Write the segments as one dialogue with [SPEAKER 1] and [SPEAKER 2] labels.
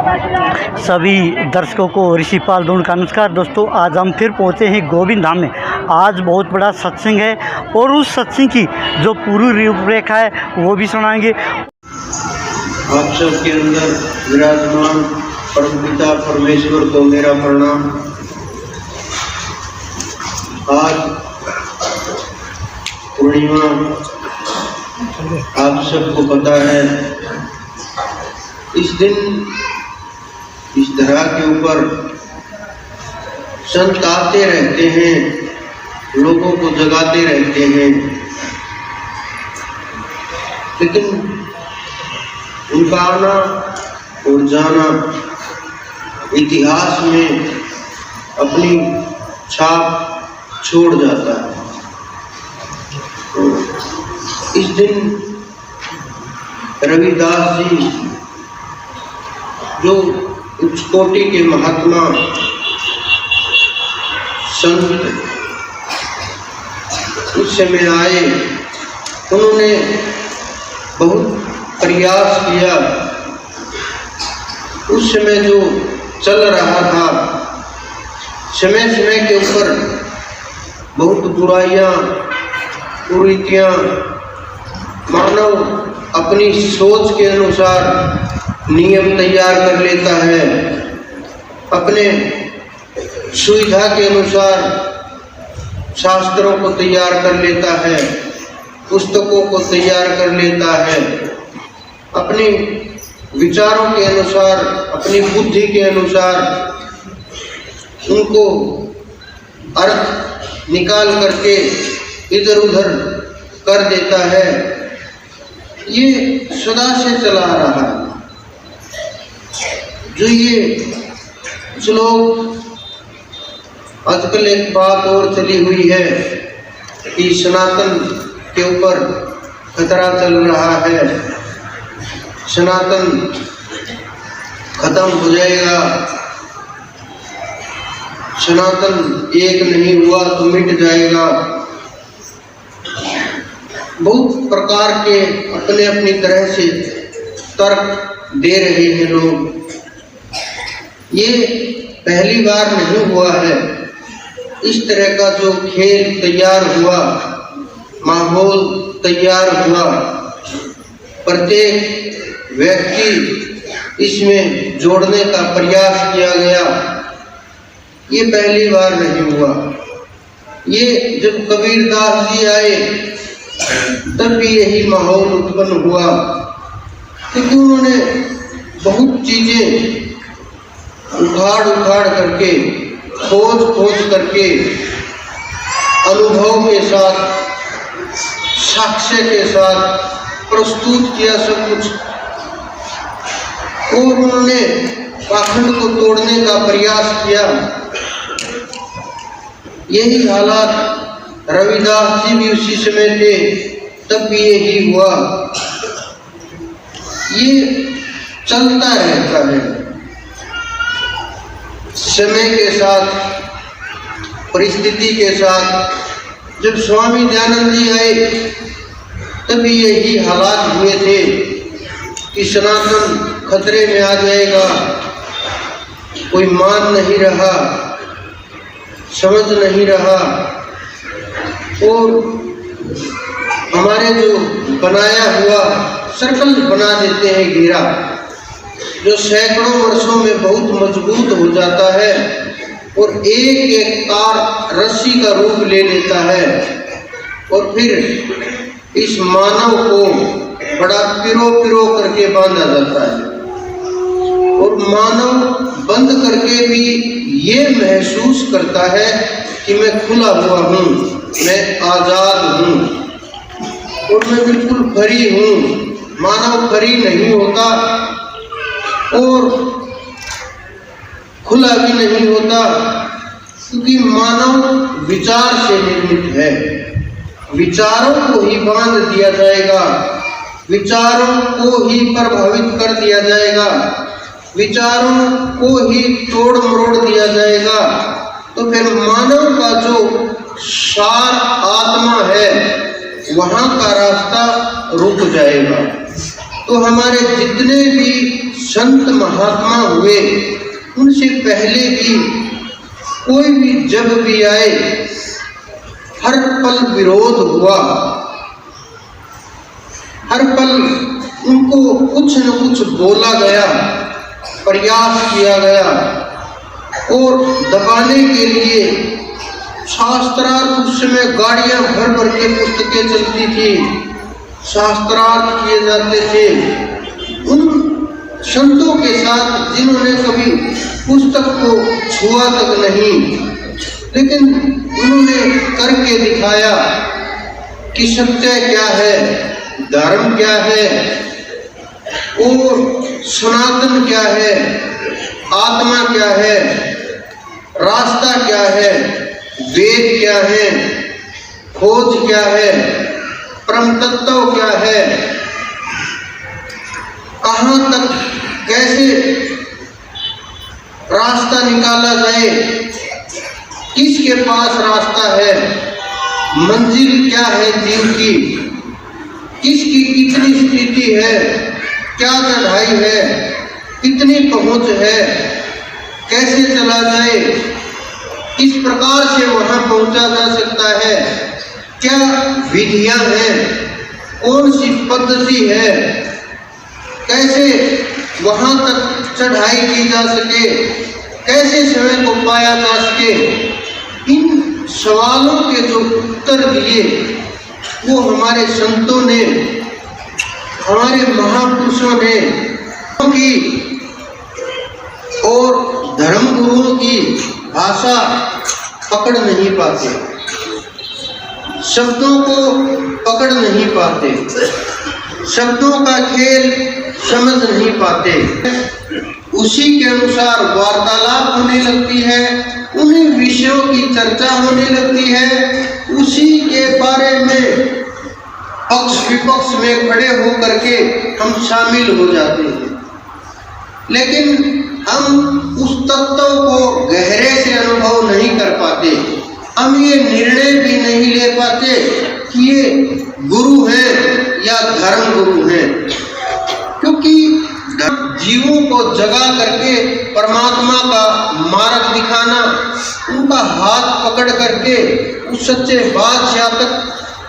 [SPEAKER 1] सभी दर्शकों को ऋषिपाल दून का नमस्कार। दोस्तों, आज हम फिर पहुंचे हैं गोविंद धाम में। आज बहुत बड़ा सत्संग है और उस सत्संग की जो पूरी रूपरेखा है वो भी सुनाएंगे।
[SPEAKER 2] आप सबके अंदर विराजमान परमपिता परमेश्वर को मेरा प्रणाम। आज पूर्णिमा, आप सबको पता है, इस दिन इस तरह के ऊपर संत आते रहते हैं, लोगों को जगाते रहते हैं, लेकिन उनका आना और जाना इतिहास में अपनी छाप छोड़ जाता है। तो इस दिन रविदास जी जो उच्च कोटि के महात्मा संत उस समय आए, उन्होंने बहुत प्रयास किया। उस समय जो चल रहा था, समय समय के ऊपर बहुत बुराइयां, कुरीतियां, मानव अपनी सोच के अनुसार नियम तैयार कर लेता है, अपने सुविधा के अनुसार शास्त्रों को तैयार कर लेता है, पुस्तकों को तैयार कर लेता है, अपने विचारों के अनुसार, अपनी बुद्धि के अनुसार उनको अर्थ निकाल करके इधर उधर कर देता है। ये सदा से चला आ रहा है। जो ये लोग आजकल एक बात और चली हुई है कि सनातन के ऊपर खतरा चल रहा है, सनातन खत्म हो जाएगा, सनातन एक नहीं हुआ तो मिट जाएगा। बहुत प्रकार के अपने अपनी तरह से तर्क दे रहे हैं लोग। ये पहली बार नहीं हुआ है। इस तरह का जो खेल तैयार हुआ, माहौल तैयार हुआ, प्रत्येक व्यक्ति इसमें जोड़ने का प्रयास किया गया, ये पहली बार नहीं हुआ। ये जब कबीरदास जी आए तब भी यही माहौल उत्पन्न हुआ, क्योंकि उन्होंने बहुत चीजें उखाड़ करके, खोज करके, अनुभव के साथ, साक्ष्य के साथ प्रस्तुत किया सब कुछ, और उन्होंने पाखंड को तोड़ने का प्रयास किया। यही हालात रविदास जी भी उसी समय थे, तब भी यही हुआ। ये चलता रहता है समय के साथ, परिस्थिति के साथ। जब स्वामी दयानंद जी आए तभी यही हालात हुए थे कि सनातन खतरे में आ जाएगा, कोई मान नहीं रहा, समझ नहीं रहा, और हमारे जो बनाया हुआ सर्कल बना देते हैं घेरा, जो सैकड़ों वर्षों में बहुत मजबूत हो जाता है और एक एक तार रस्सी का रूप ले लेता है, और फिर इस मानव को बड़ा पिरो करके बांधा जाता है। और मानव बंद करके भी ये महसूस करता है कि मैं खुला हुआ हूँ, मैं आजाद हूँ और मैं बिल्कुल फ्री हूँ। मानव फ्री नहीं होता और खुला भी नहीं होता, क्योंकि मानव विचार से निर्मित है। विचारों को ही बांध दिया जाएगा, विचारों को ही प्रभावित कर दिया जाएगा, विचारों को ही तोड़ मरोड़ दिया जाएगा, तो फिर मानव का जो सार आत्मा है वहाँ का रास्ता रुक जाएगा। तो हमारे जितने भी संत महात्मा हुए, उनसे पहले भी कोई भी जब भी आए, हर पल विरोध हुआ, हर पल उनको कुछ न कुछ बोला गया, प्रयास किया गया और दबाने के लिए शास्त्रार्थ, उस समय गाड़ियां भर भर के पुस्तकें चलती थी, शास्त्रार्थ किए जाते थे। उन संतों के साथ जिन्होंने कभी पुस्तक को छुआ तक नहीं, लेकिन उन्होंने करके दिखाया कि सत्य क्या है, धर्म क्या है और सनातन क्या है, आत्मा क्या है, रास्ता क्या है, वेद क्या है, खोज क्या है, परम तत्व क्या है, कहाँ तक कैसे रास्ता निकाला जाए, किसके पास रास्ता है, मंजिल क्या है जीव की, किसकी कितनी स्थिति है, क्या चढ़ाई है, कितनी पहुंच है, कैसे चला जाए, किस प्रकार से वहां पहुंचा जा सकता है, क्या विधियां हैं, कौन सी पद्धति है, कैसे वहां तक चढ़ाई की जा सके, कैसे समय को पाया जा सके। इन सवालों के जो उत्तर दिए वो हमारे संतों ने, हमारे महापुरुषों ने की और धर्मगुरुओं की भाषा पकड़ नहीं पाते, शब्दों को पकड़ नहीं पाते, शब्दों का खेल समझ नहीं पाते, उसी के अनुसार वार्तालाप होने लगती है, उन्हीं विषयों की चर्चा होने लगती है, उसी के बारे में पक्ष विपक्ष में खड़े होकर के हम शामिल हो जाते हैं, लेकिन हम उस तत्व को गहरे से अनुभव नहीं कर पाते। हम ये निर्णय भी नहीं ले पाते कि ये गुरु हैं या धर्म गुरु हैं, क्योंकि जीवों को जगा करके परमात्मा का मार्ग दिखाना, उनका हाथ पकड़ करके उस सच्चे बादशाह तक,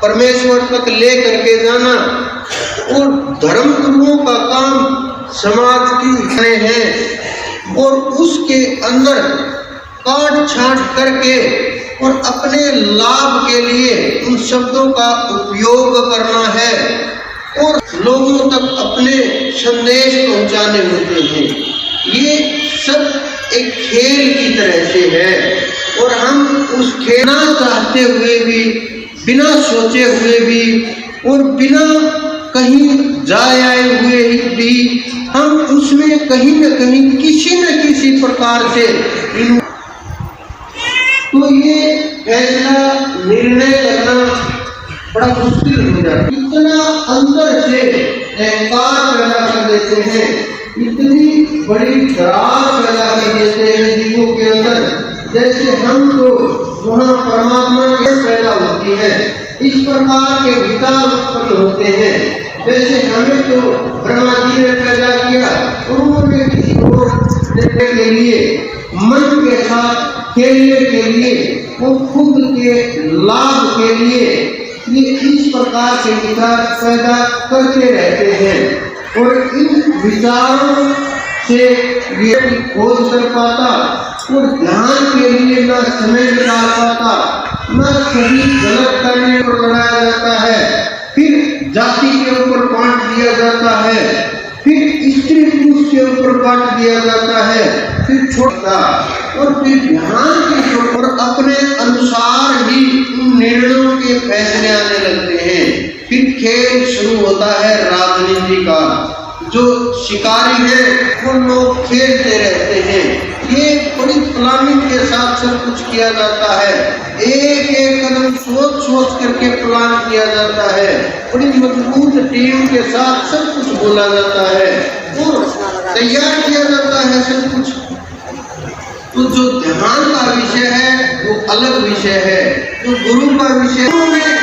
[SPEAKER 2] परमेश्वर तक ले करके जाना, और धर्म गुरुओं का काम समाज की हैं और उसके अंदर काट छांट करके और अपने लाभ के लिए उन शब्दों का उपयोग करना है और लोगों तक अपने संदेश पहुंचाने होते हैं। ये सब एक खेल की तरह से है और हम उस खेलना चाहते हुए भी, बिना सोचे हुए भी और बिना कहीं जाए आए हुए भी हम उसमें कहीं न कहीं किसी न किसी प्रकार से तो ये फैसला निर्णय करना बड़ा मुश्किल हो जाता है। इतना अंदर से अहंकार पैदा कर देते हैं, इतनी बड़ी दरार पैदा कर देते हैं जीवों के अंदर, जैसे हम तो वहाँ परमात्मा के पैदा होती है, इस प्रकार के विचार उत्पन्न होते हैं। जैसे हमें तो ब्रह्मा जी ने पैदा किया, उन्होंने किसी को देने के लिए, मन के साथ खेलने के लिए, वो खुद के लाभ के लिए ये इस प्रकार के विचार पैदा करते रहते हैं और इन विचारों से व्यक्ति खोज कर पाता और ध्यान के लिए न समय निकाल पाता, न सही गलत करने को लड़ाया जाता है, फिर जाति के ऊपर बांट दिया जाता है, फिर स्त्री पुरुष के ऊपर बांट दिया जाता है, फिर छोटा और फिर ध्यान के ऊपर अपने अनुसार ही उन निर्णयों के फैसले आने लगते हैं। फिर खेल शुरू होता है राजनीति का। जो शिकारी है वो लोग खेलते रहते हैं, ये बड़ी प्लानिंग के साथ सब कुछ किया जाता है, एक एक कदम सोच सोच करके प्लान किया जाता है, बड़ी मजबूत टीम के साथ सब कुछ बोला जाता है और तैयार किया जाता है सब कुछ। तो जो ध्यान का विषय है वो अलग विषय है, जो गुरु का विषय उन्होंने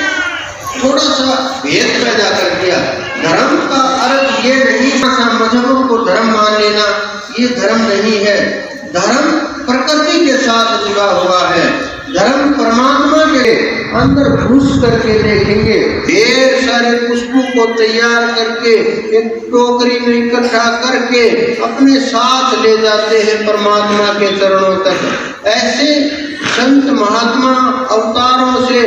[SPEAKER 2] थोड़ा सा भेद पैदा कर दिया। धर्म का अर्थ ये नहीं मजहबों को धर्म मान लेना, ये धर्म नहीं है। धर्म प्रकृति के साथ जुड़ा हुआ है। धर्म परमात्मा के अंदर घुस करके देखेंगे। ढेर सारे पुष्पों को तैयार करके एक टोकरी में इकट्ठा करके अपने साथ ले जाते हैं परमात्मा के चरणों तक। ऐसे संत महात्मा अवतारों से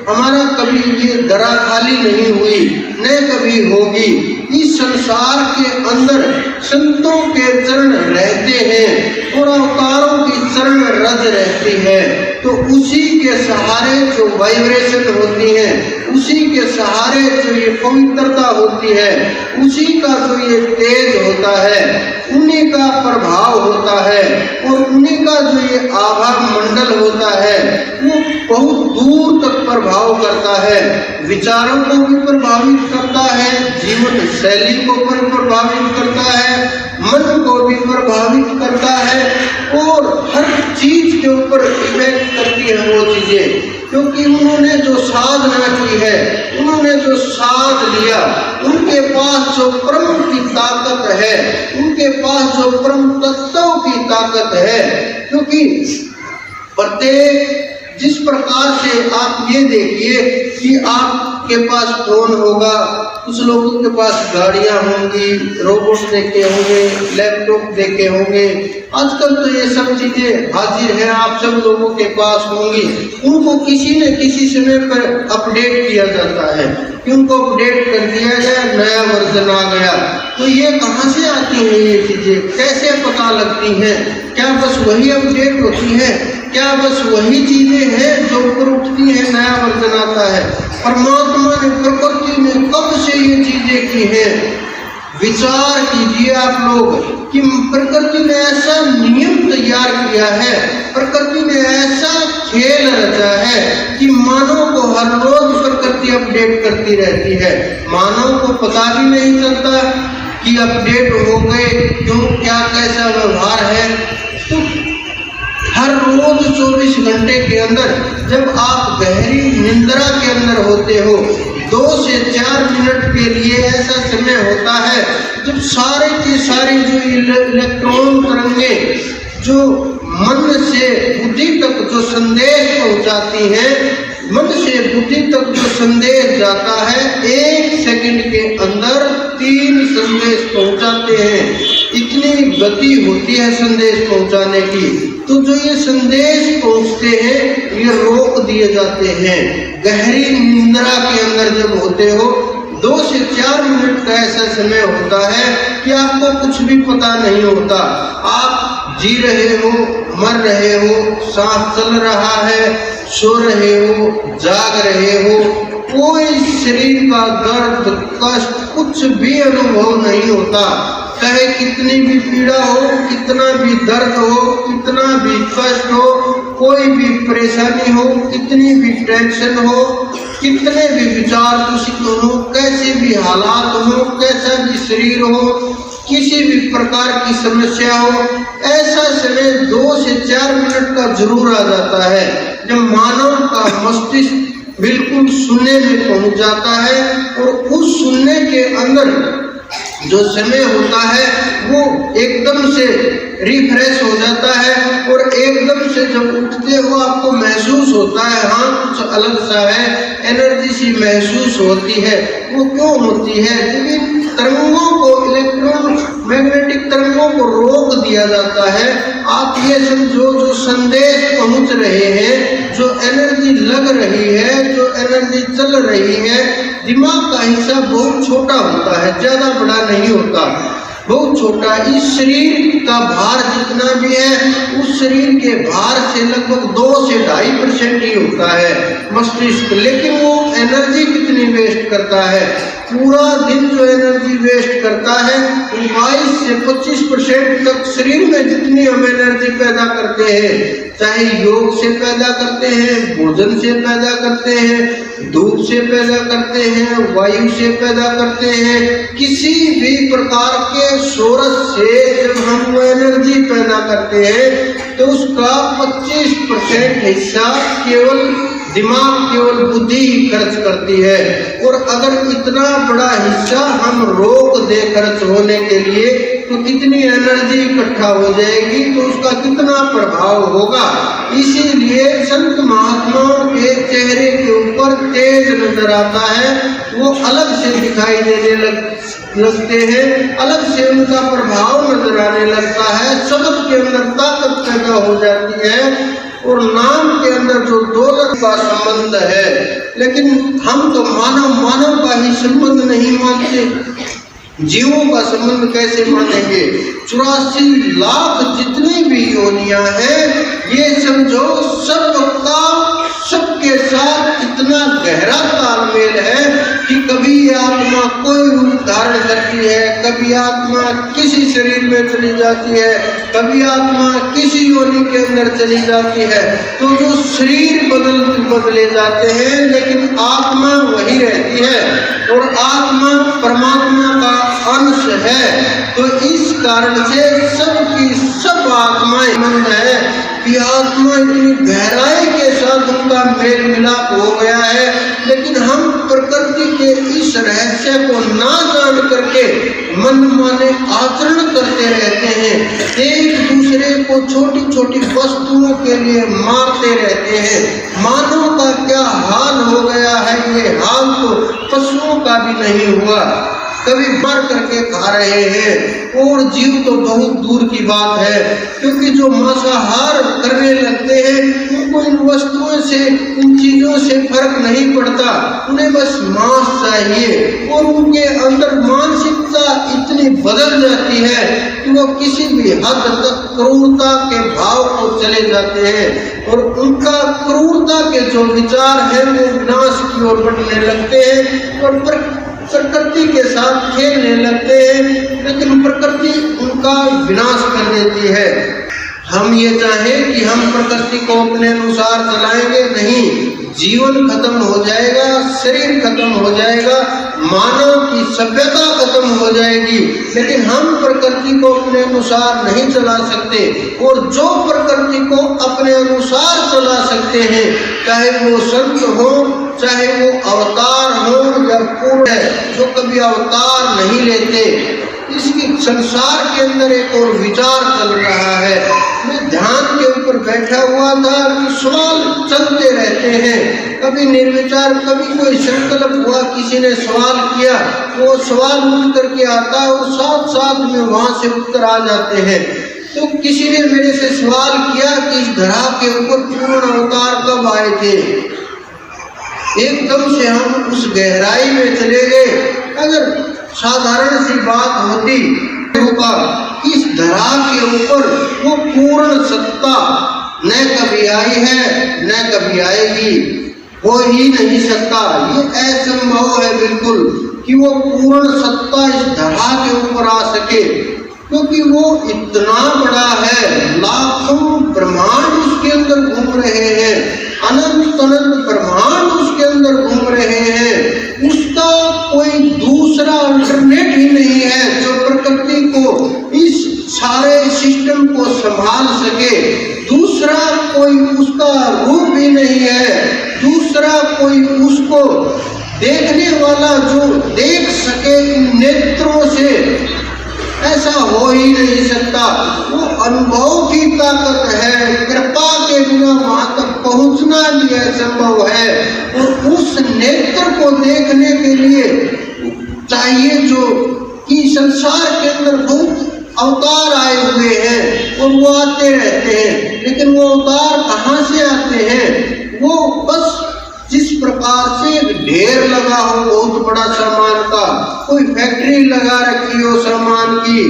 [SPEAKER 2] हमारा कभी ये धरा खाली नहीं हुई, न कभी होगी। इस संसार के अंदर संतों के चरण रहते हैं और अवतारों की चरण रज रहती है। तो उसी के सहारे जो वाइब्रेशन होती है, उसी के सहारे जो ये पवित्रता होती है, उसी का जो ये तेज होता है, उन्हीं का प्रभाव होता है और उन्हीं का जो ये आभा मंडल होता है वो बहुत दूर तक प्रभाव करता है। विचारों को भी प्रभावित करता है, जीवन शैली को भी प्रभावित करता है, मन को भी प्रभावित करता है और हर चीज के ऊपर इफेक्ट करती है वो चीजें। क्योंकि उन्होंने जो साधना की है, उन्होंने जो साध लिया, उनके पास जो परम की ताकत है, उनके पास जो परम तत्वों की ताकत है। क्योंकि प्रत्येक जिस प्रकार से आप ये देखिए कि आपके पास फोन होगा, कुछ लोगों के पास गाड़ियां होंगी, रोबोट देखे होंगे, लैपटॉप देखे होंगे। आजकल तो ये सब चीजें हाजिर है, आप सब लोगों के पास होंगी। उनको किसी न किसी समय पर अपडेट किया जाता है कि उनको अपडेट कर दिया गया, नया वर्जन आ गया। तो ये कहाँ से आती हैं ये चीजें, कैसे पता लगती हैं? क्या बस वही अपडेट होती है? क्या बस वही चीजें हैं जो ऊपर उठती हैं, नया वर्जन आता है? परमात्मा ने, प्रकृति ने कब से ये चीजें की हैं? विचार कीजिए आप लोग कि प्रकृति ने ऐसा नियम तैयार किया है, प्रकृति ने ऐसा खेल रचा है कि मानव को हर रोज प्रकृति अपडेट करती रहती है। मानव को पता भी नहीं चलता कि अपडेट हो गए, क्यों, क्या, कैसा व्यवहार है। तो हर रोज 24 घंटे के अंदर जब आप गहरी निंद्रा के अंदर होते हो, 2 से 4 मिनट के लिए ऐसा समय होता है जब सारे की सारी जो इलेक्ट्रॉन तरंगे जो मन से बुद्धि तक जो संदेश पहुंचाती हैं, मन से बुद्धि तक जो संदेश जाता है, 1 सेकंड के अंदर 3 संदेश पहुंचाते हैं। इतनी गति होती है संदेश पहुंचाने की। तो जो ये संदेश पहुंचते हैं ये रोक दिए जाते हैं। गहरी निंद्रा के अंदर जब होते हो, 2 से 4 मिनट का ऐसा समय होता है कि आपको कुछ भी पता नहीं होता। आप जी रहे हो, मर रहे हो, सांस चल रहा है, सो रहे हो, जाग रहे हो, कोई शरीर का दर्द, कष्ट कुछ भी अनुभव नहीं होता। चाहे कितनी भी पीड़ा हो, कितना भी दर्द हो, कितना भी कष्ट हो, कोई भी परेशानी हो, कितनी भी टेंशन हो, कितने भी विचार दूषित हो, कैसे भी हालात हो, कैसा भी शरीर हो, किसी भी प्रकार की समस्या हो, ऐसा समय 2 से 4 मिनट का जरूर आ जाता है जब मानव का मस्तिष्क बिल्कुल शून्य में पहुंच जाता है। और उस शून्य के अंदर जो समय होता है वो एकदम से रिफ्रेश हो जाता है और एकदम से जब उठते हो आपको महसूस होता है हाँ कुछ अलग सा है, एनर्जी सी महसूस होती है। वो क्यों होती है? क्योंकि तरंगों को, इलेक्ट्रॉन मैग्नेटिक तरंगों को रोक दिया जाता है। आप ये समझो जो संदेश पहुंच रहे हैं, जो एनर्जी लग रही है, जो एनर्जी चल रही है, दिमाग का हिस्सा बहुत छोटा होता है, ज्यादा बड़ा नहीं होता, बहुत छोटा। इस शरीर का भार जितना भी है उस शरीर के भार से लगभग 2 से 2.5% ही होता है मस्तिष्क। लेकिन वो एनर्जी कितनी वेस्ट करता है? पूरा दिन जो एनर्जी वेस्ट करता है 22 से 25% तक शरीर में जितनी हम एनर्जी पैदा करते हैं, चाहे योग से पैदा करते हैं, भोजन से पैदा करते हैं, धूप से पैदा करते हैं, वायु से पैदा करते हैं, किसी भी प्रकार के सोर्स से जब हम वो एनर्जी पैदा करते हैं तो उसका 25% हिस्सा केवल दिमाग, केवल बुद्धि ही खर्च करती है। और अगर इतना बड़ा हिस्सा हम रोक दे खर्च होने के लिए तो कितनी एनर्जी इकट्ठा हो जाएगी, तो उसका कितना प्रभाव होगा। इसीलिए संत महात्माओं के चेहरे के ऊपर तेज नजर आता है, वो अलग से दिखाई देने लगते हैं, अलग से उनका प्रभाव नजर आने लगता है, शब्द के अंदर ताकत पैदा हो जाती है और नाम के अंदर जो दौलत का संबंध है। लेकिन हम तो मानव का ही संबंध नहीं मानते, जीवों का संबंध कैसे मानेंगे। 84 लाख जितनी भी योनियां हैं, ये समझो सबका सबके साथ इतना गहरा तालमेल है कि कभी ये आत्मा कोई रूप धारण करती है, कभी आत्मा किसी शरीर में चली जाती है, कभी आत्मा किसी योनि के अंदर चली जाती है। तो जो शरीर बदले जाते हैं, लेकिन आत्मा वही रहती है और आत्मा परमात्मा का अंश है। तो इस कारण से सबकी सब आत्माएं संबंध है कि आत्मा इतनी गहराई के साथ उनका मेल मिलाप हो गया है। लेकिन हम प्रकृति के इस रहस्य को ना जान करके मन माने आचरण करते रहते हैं, एक दूसरे को छोटी छोटी वस्तुओं के लिए मारते रहते हैं। मानव का क्या हाल हो गया है, ये हाल तो पशुओं का भी नहीं हुआ, कभी मर करके खा रहे हैं। और जीव तो बहुत दूर की बात है, क्योंकि जो मांसाहार करने लगते हैं उनको इन वस्तुओं से, इन चीजों से फर्क नहीं पड़ता, उन्हें बस मांस चाहिए। और उनके अंदर मानसिकता इतनी बदल जाती है कि वो किसी भी हद तक क्रूरता के भाव को चले जाते हैं और उनका क्रूरता के जो विचार है वो विनाश की ओर बढ़ने लगते हैं और प्रकृति के साथ खेलने लगते हैं। लेकिन प्रकृति उनका विनाश कर देती है। हम ये चाहें कि हम प्रकृति को अपने अनुसार चलाएंगे, नहीं, जीवन खत्म हो जाएगा, शरीर खत्म हो जाएगा, मानव की सभ्यता खत्म हो जाएगी, लेकिन हम प्रकृति को अपने अनुसार नहीं चला सकते। और जो प्रकृति को अपने अनुसार चला सकते हैं, चाहे वो संत हो, चाहे वो अवतार हो या पूर्ण है, जो कभी अवतार नहीं लेते। इसकी संसार के अंदर एक और विचार चल रहा है। मैं ध्यान के ऊपर बैठा हुआ था कि सवाल चलते रहते हैं, कभी निर्विचार, कभी कोई संकल्प हुआ, किसी ने सवाल किया, वो सवाल उठ करके आता है और साथ साथ में वहां से उत्तर आ जाते हैं। तो किसी ने मेरे से सवाल किया कि इस धरा के ऊपर पूर्ण अवतार कब आए थे। एकदम से हम उस गहराई में चले गए। अगर साधारण सी बात होती, इस धरा के ऊपर वो पूर्ण सत्ता न कभी आई है न कभी आएगी, हो ही नहीं सकता। ये असंभव है बिल्कुल कि वो पूर्ण सत्ता इस धरा के ऊपर आ सके, क्योंकि वो इतना बड़ा है, लाखों ब्रह्मांड उसके अंदर घूम रहे हैं, अनंत अनंत ब्रह्मांड उसके अंदर घूम रहे हैं। उसका कोई दूसरा अल्टरनेट ही नहीं है जो प्रकृति को, इस सारे सिस्टम को संभाल सके। दूसरा कोई उसका रूप ही नहीं है, दूसरा कोई उसको देखने वाला जो देख सके नेत्रों से, ऐसा हो ही नहीं सकता। वो अनुभव की ताकत है, कृपा के बिना वहां तक पहुंचना भी असंभव है। और उस नेत्र को देखने के लिए चाहिए जो कि संसार के अंदर बहुत अवतार आए हुए हैं और वो आते रहते हैं, लेकिन वो अवतार कहाँ से आते हैं? वो बस जिस प्रकार से एक ढेर लगा हो बहुत बड़ा सामान का, कोई फैक्ट्री लगा रखी हो सामान की,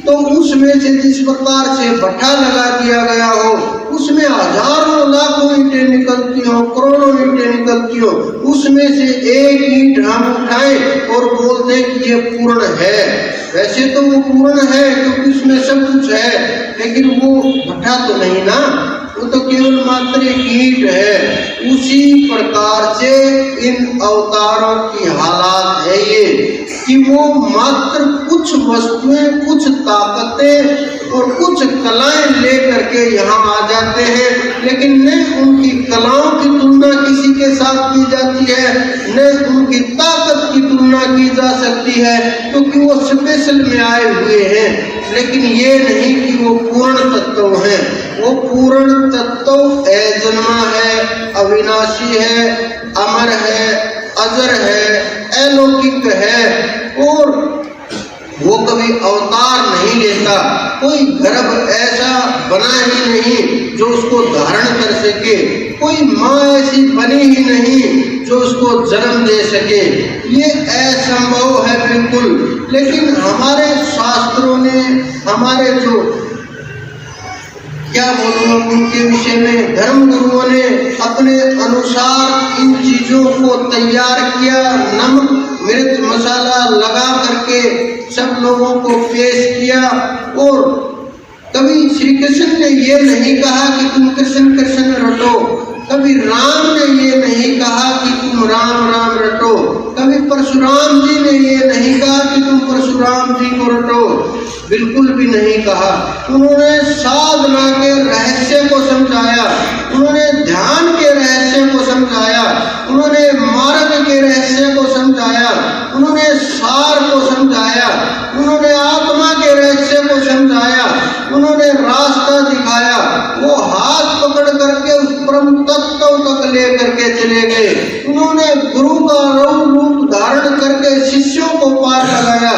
[SPEAKER 2] तो उसमें से जिस प्रकार से भट्ठा लगा दिया गया हो, उसमें हजारों लाखों ईंटें निकलती हो, करोड़ों ईंटें निकलती हो, उसमें से एक ईंट हम उठाएं और बोलते हैं कि ये पूर्ण है। वैसे तो वो पूर्ण है क्योंकि उसमें सब कुछ है, लेकिन वो भट्ठा तो नहीं ना, वो तो केवल मात्र एक ईंट है। उसी प्रकार से इन अवतारों की हालात है ये कि वो मात्र कुछ वस्तुएं, कुछ ताकतें और कुछ कलाएं लेकर के यहाँ आ जाते हैं, लेकिन न उनकी कलाओं की तुलना किसी के साथ की जाती है, न उनकी ताकत की तुलना की जा सकती है, क्योंकि वो स्पेशल में आए हुए हैं। लेकिन ये नहीं कि वो पूर्ण तत्व हैं। वो पूर्ण तत्व अजन्मा है, अविनाशी है, अमर है, अजर है, अलौकिक है, और वो कभी अवतार नहीं लेता। कोई गर्भ ऐसा बना ही नहीं जो उसको धारण कर सके, कोई माँ ऐसी बनी ही नहीं जो उसको जन्म दे सके। ये असंभव है बिल्कुल। लेकिन हमारे शास्त्रों ने, हमारे जो क्या बोलूँ उनके विषय में, धर्म गुरुओं ने अपने अनुसार इन चीजों को तैयार किया, नमक मिर्च मसाला लगा करके सब लोगों को पेश किया। और कभी श्री कृष्ण ने ये नहीं कहा कि तुम कृष्ण कृष्ण रटो, कभी राम ने ये नहीं कहा कि तुम राम राम रटो, कभी परशुराम जी ने ये नहीं कहा कि तुम परशुराम जी को रटो, बिल्कुल भी नहीं कहा। उन्होंने साधना के रहस्य को समझाया, उन्होंने ध्यान के रहस्य को समझाया, उन्होंने मार्ग के रहस्य को समझाया, उन्होंने सार को समझाया, उन्होंने आत्मा के रहस्य को समझाया, उन्होंने रास्ता दिखाया। वो हाथ पकड़ करके उस परम तत्व तक ले करके चले गए। उन्होंने गुरु का रूप धारण करके शिष्यों को पार लगाया।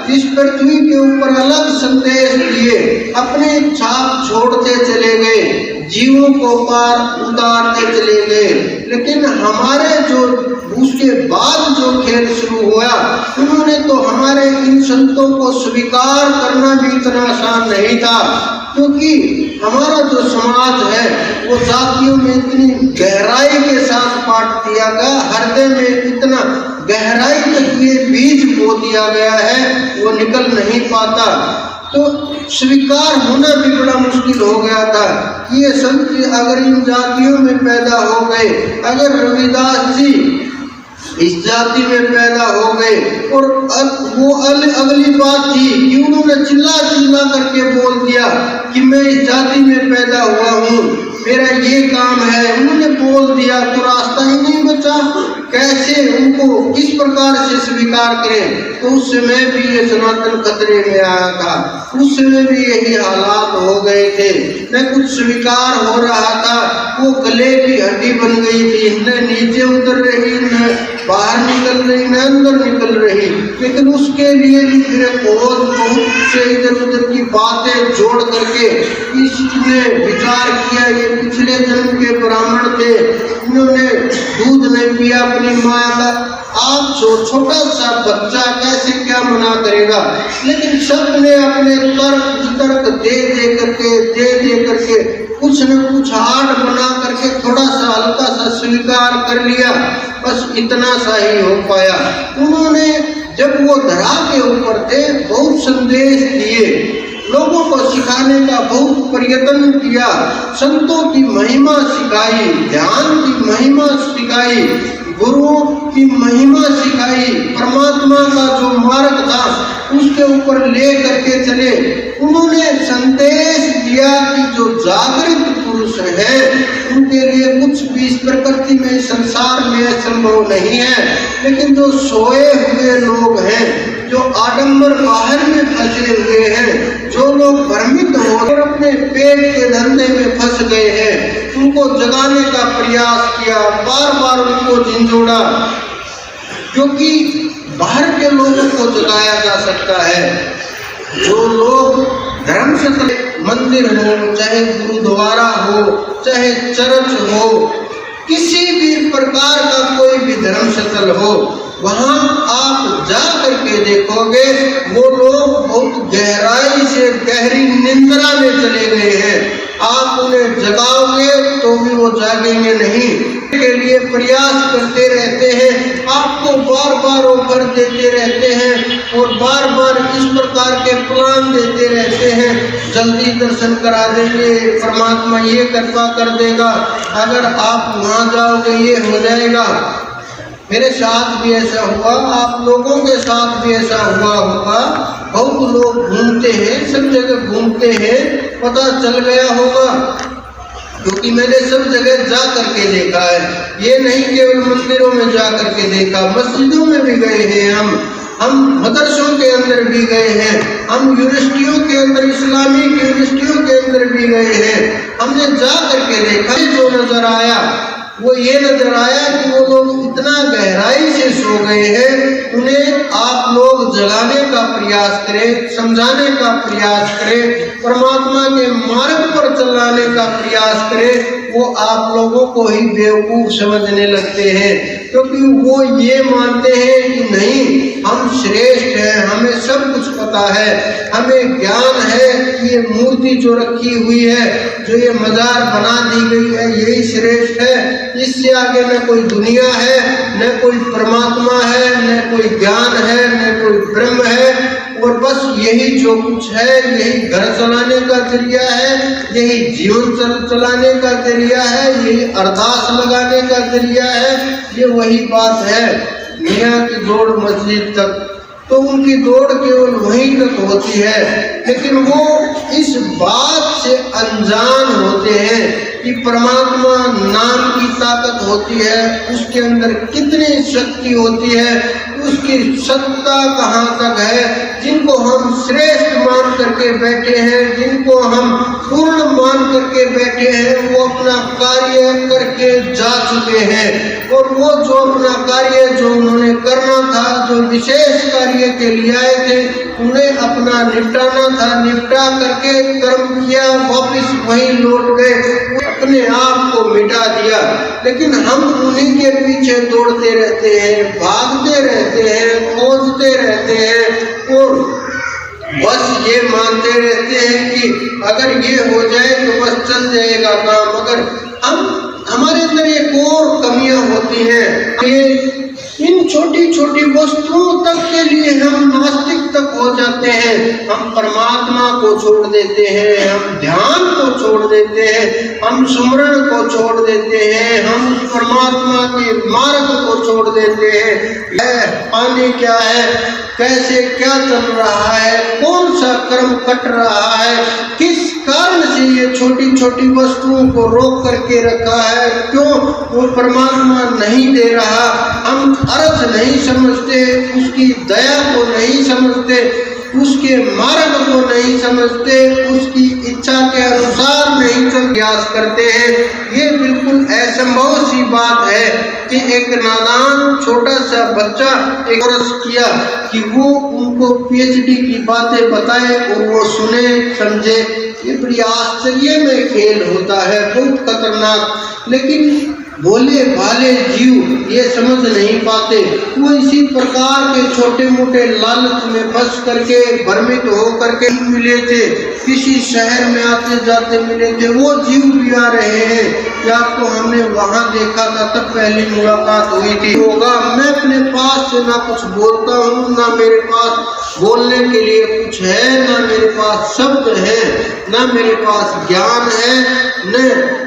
[SPEAKER 2] इस पृथ्वी के ऊपर अलग संदेश दिए, अपने छाप छोड़ते चले गए, जीवों को पार उतारते चले गए। लेकिन हमारे जो उसके बाद जो खेल शुरू हुआ, उन्होंने तो हमारे इन संतों को स्वीकार करना भी इतना आसान नहीं था, क्योंकि हमारा जो समाज है वो जातियों में इतनी गहराई के साथ बांट दिया गया, हृदय में इतना गहराई तक ये बीज बो दिया गया है, वो निकल नहीं पाता। तो स्वीकार होना भी बड़ा मुश्किल हो गया था कि ये संत अगर इन जातियों में पैदा हो गए, अगर रविदास जी इस जाति में पैदा हो गए, और वो अगली बात थी कि उन्होंने चिल्ला चिल्ला करके बोल दिया कि मैं इस जाति में पैदा हुआ हूँ, मेरा ये काम है, उन्होंने बोल दिया तो रास्ता ही नहीं बचा। कैसे उनको किस प्रकार से स्वीकार करें? तो उस समय भी ये सनातन खतरे में आया था, उस समय भी यही हालात हो गए थे। न कुछ स्वीकार हो रहा था, वो गले की हड्डी बन गई थी, न नीचे उतर रही, न बाहर निकल रही, न अंदर निकल रही। लेकिन उसके लिए भी फिर बहुत से इधर उधर की बातें जोड़ करके इसने विचार किया, ये पिछले जन्म के ब्राह्मण थे, इन्होंने दूध नहीं पिया अपनी माँ का। आप छोटा सा बच्चा कैसे क्या मना करेगा? लेकिन सब ने अपने तर्क वितर्क दे करके कुछ न कुछ हार बना करके थोड़ा सा हल्का सा स्वीकार कर लिया, बस इतना सा ही हो पाया। उन्होंने जब वो धरा के ऊपर थे बहुत संदेश दिए, लोगों को सिखाने का बहुत प्रयत्न किया, संतों की महिमा सिखाई, ध्यान की महिमा सिखाई, गुरुओं की महिमा सिखाई, परमात्मा का जो मार्ग था उसके ऊपर ले करके चले। उन्होंने संदेश दिया कि जो जागृत पुरुष है उनके लिए कुछ भी इस प्रकृति में, संसार में संभव नहीं है। लेकिन जो सोए हुए लोग हैं, जो आडंबर बाहर में फंसे हुए हैं, जो लोग भ्रमित होकर अपने पेट के धंधे में फंस गए हैं, उनको जगाने का प्रयास किया, बार बार उनको झंझोड़ा, क्योंकि बाहर के लोगों को जगाया जा सकता है। जो लोग धर्म से मंदिर हो, चाहे गुरुद्वारा हो, चाहे चर्च हो, किसी भी प्रकार का कोई भी धर्म स्थल हो, वहाँ आप जा करके देखोगे वो लोग बहुत गहराई से गहरी निंद्रा में चले गए हैं। आप उन्हें जगाओगे तो भी वो जागेंगे नहीं, के लिए प्रयास करते रहते हैं, आपको बार बार ऑफर देते रहते हैं और बार बार इस प्रकार के प्लान देते रहते हैं, जल्दी दर्शन करा देंगे, परमात्मा ये कृपा कर देगा, अगर आप वहाँ जाओगे ये हो जाएगा। मेरे साथ भी ऐसा हुआ, आप लोगों के साथ भी ऐसा हुआ होगा बहुत लोग घूमते हैं, सब जगह घूमते हैं, पता चल गया होगा, क्योंकि मैंने सब जगह जा करके देखा है। ये नहीं केवल मंदिरों में जा करके देखा, मस्जिदों में भी गए हैं हम मदरसों के अंदर भी गए हैं, हम यूनिवर्सिटियों के अंदर, इस्लामिक यूनिवर्सिटियों के अंदर भी गए हैं। हमने जा करके देखा, जो नजर आया वो ये नजर आया कि वो लोग इतना गहराई से सो गए हैं। उन्हें आप लोग जगाने का प्रयास करें, समझाने का प्रयास करें, परमात्मा के मार्ग पर चलाने का प्रयास करें, वो आप लोगों को ही बेवकूफ समझने लगते हैं, क्योंकि वो ये मानते हैं कि नहीं हम श्रेष्ठ हैं, हमें सब कुछ पता है, हमें ज्ञान है कि ये मूर्ति जो रखी हुई है, जो ये मजार बना दी गई है, यही श्रेष्ठ है। इससे आगे न कोई दुनिया है, न कोई परमात्मा है, न कोई ज्ञान है, न कोई ब्रह्म है, और बस यही जो कुछ है, यही घर चलाने का जरिया है, यही जीवन चलाने का जरिया है, यही अरदास लगाने का जरिया है, ये वही बात है। मियाँ की दौड़ मस्जिद तक, तो उनकी दौड़ केवल वहीं तक होती है, लेकिन वो इस बात से अनजान होते हैं कि परमात्मा नाम की ताकत होती है, उसके अंदर कितनी शक्ति होती है, उसकी सत्ता कहाँ तक है। जिनको हम श्रेष्ठ मान करके बैठे हैं, जिनको हम पूर्ण मान करके बैठे हैं, वो अपना कार्य करके जा चुके हैं, और वो जो अपना कार्य जो उन्होंने करना था, जो विशेष कार्य के लिए आए थे, उन्हें अपना निपटाना था, निपटा करके कर्म किया, वापिस वहीं लौट गए, अपने आप को मिटा दिया। लेकिन हम उन्हीं के पीछे दौड़ते रहते हैं, भागते रहते हैं, खोजते रहते हैं, और बस ये मानते रहते हैं कि अगर ये हो जाए तो बस चल जाएगा काम। अगर हमारे अंदर एक और कमियां होती हैं, ये इन छोटी छोटी वस्तुओं तक के लिए हम नास्तिक तक हो जाते हैं, हम परमात्मा को छोड़ देते हैं, हम ध्यान को छोड़ देते हैं, हम सुमरण को छोड़ देते हैं, हम उस परमात्मा के मार्ग को छोड़ देते हैं। पानी क्या है, कैसे क्या चल रहा है, कौन सा कर्म कट रहा है, किस कारण से ये छोटी छोटी वस्तुओं को रोक करके रखा है, क्यों वो परमात्मा नहीं दे रहा, हम अर्थ नहीं समझते, उसकी दया को नहीं समझते, उसके मार्ग को नहीं समझते, उसकी इच्छा के अनुसार नहीं चल प्रयास करते हैं। ये बिल्कुल असंभव सी बात है कि एक नादान छोटा सा बच्चा एक कोर्स किया कि वो उनको पीएचडी की बातें बताए और वो सुने समझे। ये बड़ी आश्चर्य में खेल होता है, बहुत खतरनाक। लेकिन भोले भाले जीव ये समझ नहीं पाते, वो इसी प्रकार के छोटे मोटे लालच में फंस करके भ्रमित हो करके मिले थे, किसी शहर में आते जाते मिले थे। वो जीव भी आ रहे हैं कि आपको हमने वहाँ देखा था, तब पहली मुलाकात हुई थी। होगा मैं अपने पास से ना कुछ बोलता हूँ, ना मेरे पास बोलने के लिए कुछ है, ना मेरे पास शब्द है, ना मेरे पास ज्ञान है, न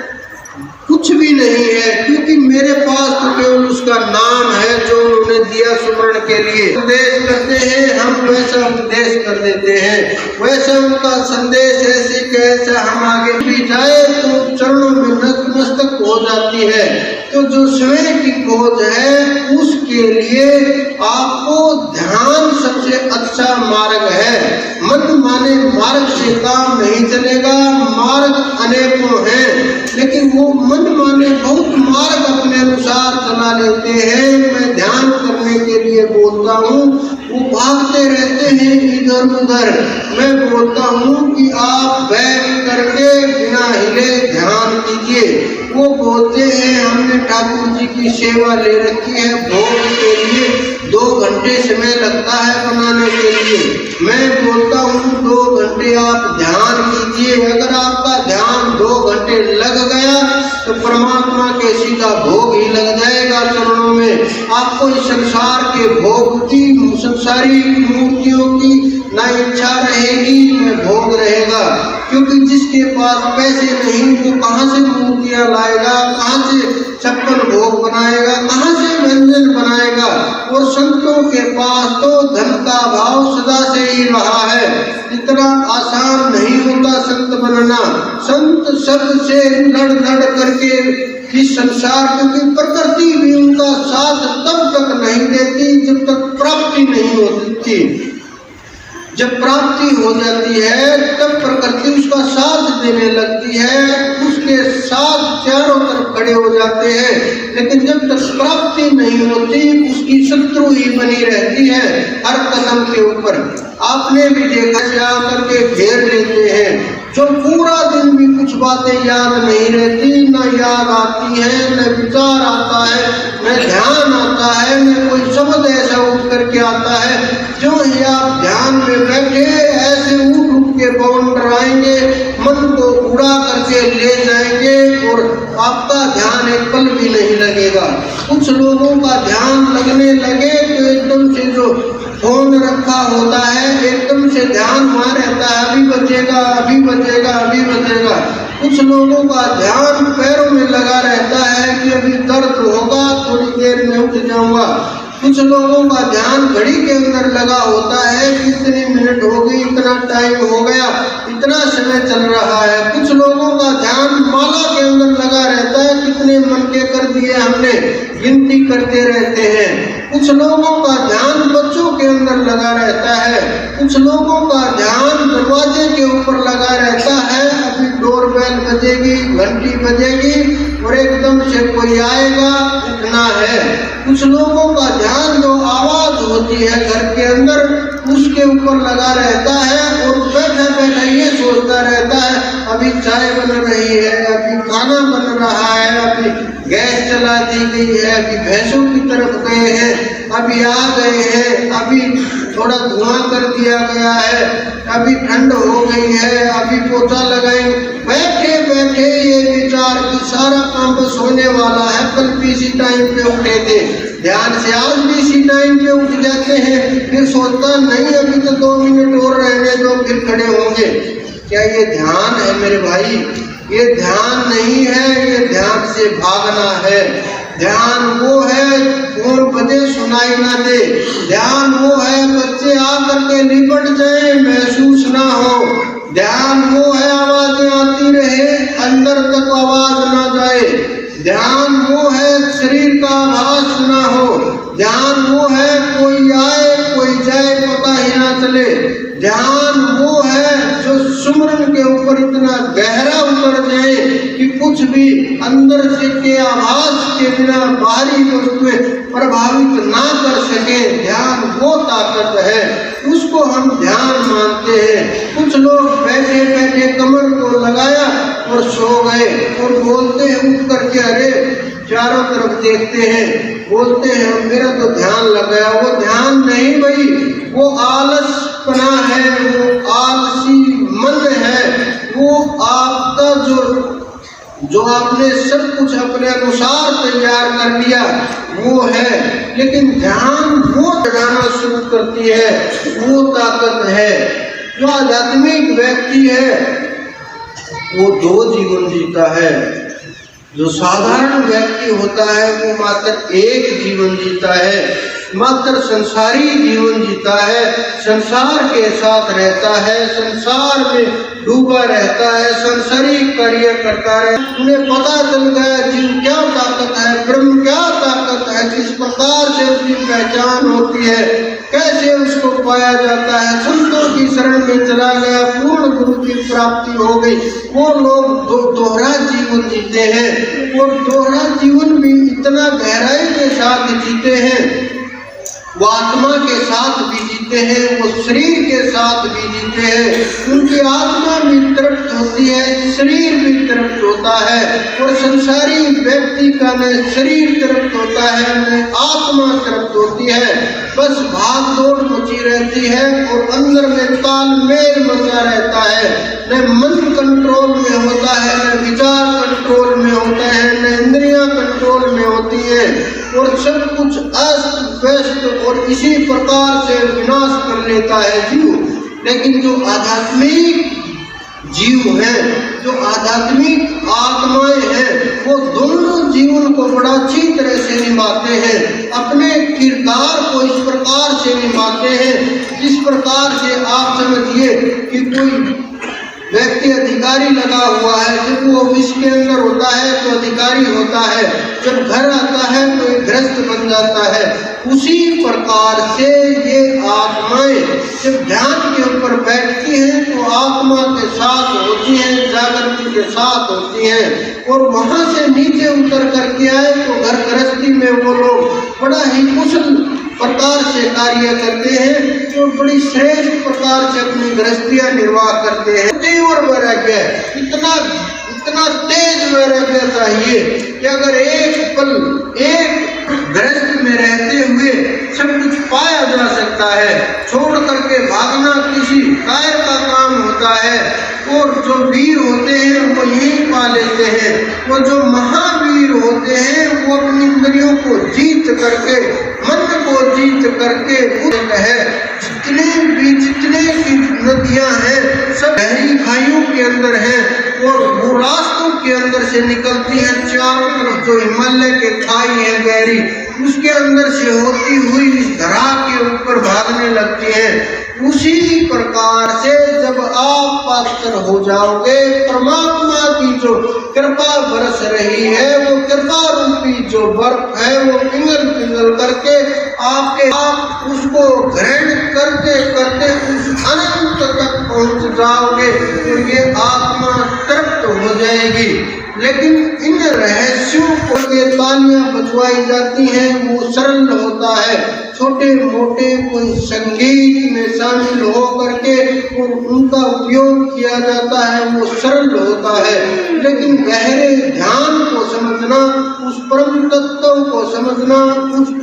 [SPEAKER 2] कुछ भी नहीं है, क्योंकि मेरे पास तो केवल उसका नाम है जो उन्होंने दिया सुमरण के लिए। उपदेश करते हैं हम, वैसा उपदेश कर देते हैं, वैसा उनका संदेश ऐसे कैसा हम आगे भी जाए तो चरणों में नतमस्तक हो जाती है। तो जो स्वयं की खोज है उसके लिए आपको ध्यान सबसे अच्छा मार्ग है। मन माने मार्ग से काम नहीं चलेगा, मार्ग अनेकों हैं, लेकिन वो मन माने बहुत मार्ग अपने अनुसार चला लेते हैं। मैं ध्यान करने के लिए बोलता हूँ, वो भागते रहते हैं इधर उधर। मैं बोलता हूँ कि आप बैठ करके बिना हिले ध्यान कीजिए। वो बोलते हैं हमने ठाकुर जी की सेवा ले रखी है, भोग के लिए 2 घंटे समय लगता है बनाने के लिए। मैं बोलता हूँ 2 घंटे आप ध्यान कीजिए। अगर आपका ध्यान 2 घंटे लग गया तो परमात्मा के सीधा भोग ही लग जाएगा चरणों में। आपको इस संसार के भोग की, संसारी मूर्तियों की ना इच्छा रहेगी न भोग रहेगा। क्योंकि जिसके पास पैसे नहीं वो कहाँ से मूर्तियाँ लाएगा, कहाँ से 56 भोग बनाएगा, कहाँ से व्यंजन बनाएगा। और संतों के पास तो धन का भाव सदा से ही रहा है। इतना आसान नहीं होता संत बनना। संत शब्द से लड़ लड़ करके इस संसार, क्योंकि प्रकृति भी उनका साथ तब तक नहीं देती जब तक प्राप्ति नहीं होती। जब प्राप्ति हो जाती है तब प्रकृति उसका साथ देने लगती है, उसके साथ चारों तरफ खड़े हो जाते हैं। लेकिन जब तक प्राप्ति नहीं होती उसकी शत्रु ही बनी रहती है हर कदम के ऊपर। आपने भी देखा आकर के घेर लेते हैं, जो पूरा दिन भी कुछ बातें याद नहीं रहती, न याद आती है, न विचार आता है, न ध्यान आता है, न कोई शब्द ऐसा उठ करके आता है। जो ही आप ध्यान में बैठे ऐसे उठ के बाउंडर आएंगे, मन को उड़ा करके ले जाएंगे और आपका ध्यान एक पल भी नहीं लगेगा। कुछ लोगों का ध्यान लगने लगे तो एकदम से जो फोन रखा होता है एकदम से ध्यान वहाँ रहता है, अभी बजेगा, अभी बजेगा, अभी बजेगा। कुछ लोगों का ध्यान पैरों में लगा रहता है कि अभी दर्द होगा, थोड़ी देर में उठ जाऊंगा। कुछ लोगों का ध्यान घड़ी के अंदर लगा होता है, कितनी मिनट हो गई, इतना टाइम हो गया, इतना समय चल रहा है। कुछ लोगों का ध्यान माला के अंदर लगा रहता है, कितने मन के कर दिए हमने, गिनती करते रहते हैं। कुछ लोगों का ध्यान बच्चों के अंदर लगा रहता है, कुछ लोगों का ध्यान दरवाजे के ऊपर लगा रहता है, अभी डोरबेल बजेगी, घंटी बजेगी और एकदम से कोई आएगा, उठना है। कुछ लोगों का ध्यान जो आवाज होती है घर के अंदर उसके ऊपर लगा रहता है और बैठा बैठा ये सोचता रहता है अभी चाय बन रही है, अभी खाना बन रहा है, अभी गैस चला दी गई है, अभी भैंसों की तरफ गए हैं, अभी आ गए हैं, अभी थोड़ा धुआं कर दिया गया है, अभी ठंड हो गई है, अभी पोछा लगाएंगे। बैठे बैठे ये विचार कि सारा काम बस होने वाला है, कल भी इसी टाइम पे उठे थे, ध्यान से आज भी इसी टाइम पे उठ जाते हैं, फिर सोचता नहीं अभी तो 2 मिनट और रहने दो फिर खड़े होंगे। क्या ये ध्यान है मेरे भाई? ये ध्यान नहीं है, ये ध्यान से भागना है। ध्यान वो है फोन बजे सुनाई ना दे, ध्यान वो है बच्चे आकर के निपट जाए महसूस ना हो, ध्यान वो है आवाजें आती रहे अंदर तक आवाज ना जाए, ध्यान वो है शरीर का आभास ना हो, ध्यान वो है कोई आए कोई जाए पता ही ना चले, ध्यान वो है जो सुमरन के ऊपर इतना गहरा उतर जाए कि कुछ भी अंदर से के आभास के बिना बाहरी वस्तुएं प्रभावित ना कर सके। ध्यान वो ताकत है, उसको हम ध्यान मानते हैं। कुछ लोग बैठे बैठे कमर को लगाया और सो गए और बोलते हैं उठ करके, अरे चारों तरफ देखते हैं, बोलते हैं मेरा तो ध्यान लग गया। वो ध्यान नहीं भाई, वो आलसपना है, वो आलसी मन है, वो आपका जो आपने सब कुछ अपने अनुसार तैयार कर लिया वो है। लेकिन ध्यान वो जगाना शुरू करती है, वो ताकत है। जो आध्यात्मिक व्यक्ति है वो 2 जीवन जीता है, जो साधारण व्यक्ति होता है वो मात्र एक जीवन जीता है, मात्र संसारी जीवन जीता है, संसार के साथ रहता है, संसार में डूबा रहता है, संसारिक कार्य करता है। उन्हें पता चल गया जीव क्या ताकत है, ब्रह्म क्या ताकत है, किस प्रकार से उसकी पहचान होती है, कैसे उसको पाया जाता है। संतों की शरण में चला गया, पूर्ण गुरु की प्राप्ति हो गई। वो लोग दोहरा जीवन जीते हैं, और दोहरा जीवन भी इतना गहराई के साथ जीते हैं। वो आत्मा के साथ भी जीते हैं, वो शरीर के साथ भी जीते हैं। उनकी आत्मा भी तृप्त होती है, शरीर भी तृप्त होता है। और संसारी व्यक्ति का न शरीर तृप्त होता है न आत्मा तृप्त होती है, बस भाग दौड़ मची रहती है और अंदर में तालमेल मचा रहता है। न मन कंट्रोल में होता है, न विचार कंट्रोल में होता है, न इंद्रियां कंट्रोल में होती है, और सब कुछ अस्त व्यस्त और इसी प्रकार से विनाश कर लेता है जीव। लेकिन जो आध्यात्मिक जीव हैं, जो आध्यात्मिक आत्माएं हैं, वो दोनों जीवन को बड़ा अच्छी तरह से निभाते हैं, अपने किरदार को इस प्रकार से निभाते हैं जिस प्रकार से आप समझिए कि कोई व्यक्ति अधिकारी लगा हुआ है, जब वो ऑफिस के अंदर होता है तो अधिकारी होता है, जब घर आता है तो एक गृहस्थ बन जाता है। उसी प्रकार से ये आत्माएं जब ध्यान के ऊपर बैठती हैं तो आत्मा के साथ होती हैं, जागृति के साथ होती हैं, और वहां से नीचे उतर करके आए तो घर गृहस्थी में वो लोग बड़ा ही कुशल प्रकार से कार्य करते हैं और बड़ी श्रेष्ठ प्रकार से अपनी गृहस्थियां निर्वाह करते हैं। तीव्र वैराग्य, इतना तेज वैराग्य चाहिए कि अगर एक पल एक गृहस्थ में रहते हुए सब कुछ पाया जा सकता है, छोड़ करके भागना किसी कायर का काम होता है, और जो वीर होते हैं वो यही पा लेते हैं। वो जो महावीर होते हैं वो अपनी इंद्रियों को जीत करके, मन को जीत करके है। जितने की नदियां हैं सब गहरी खाइयों के अंदर हैं और वो रास्तों के अंदर से निकलती हैं। चारों तरफ जो हिमालय के खाई है गहरी, उसके अंदर से होती हुई इस धरा के ऊपर भागने लगती हैं। उसी प्रकार से जब आप पात्र हो जाओगे, परमात्मा की जो कृपा बरस रही है, वो कृपा रूपी जो बर्फ है वो पिघल पिघल करके आप उसको ग्रहण करते करते उस अनंत तक पहुंच जाओगे तो ये आत्मा तृप्त हो जाएगी। लेकिन इन रहस्यों को ये तालियां बजवाई जाती हैं, वो सरल होता है। छोटे मोटे कोई संगीत में शामिल हो करके और उनका उपयोग किया जाता है, वो सरल होता है। लेकिन गहरे ध्यान को समझना, उस परम तत्व को समझना, उस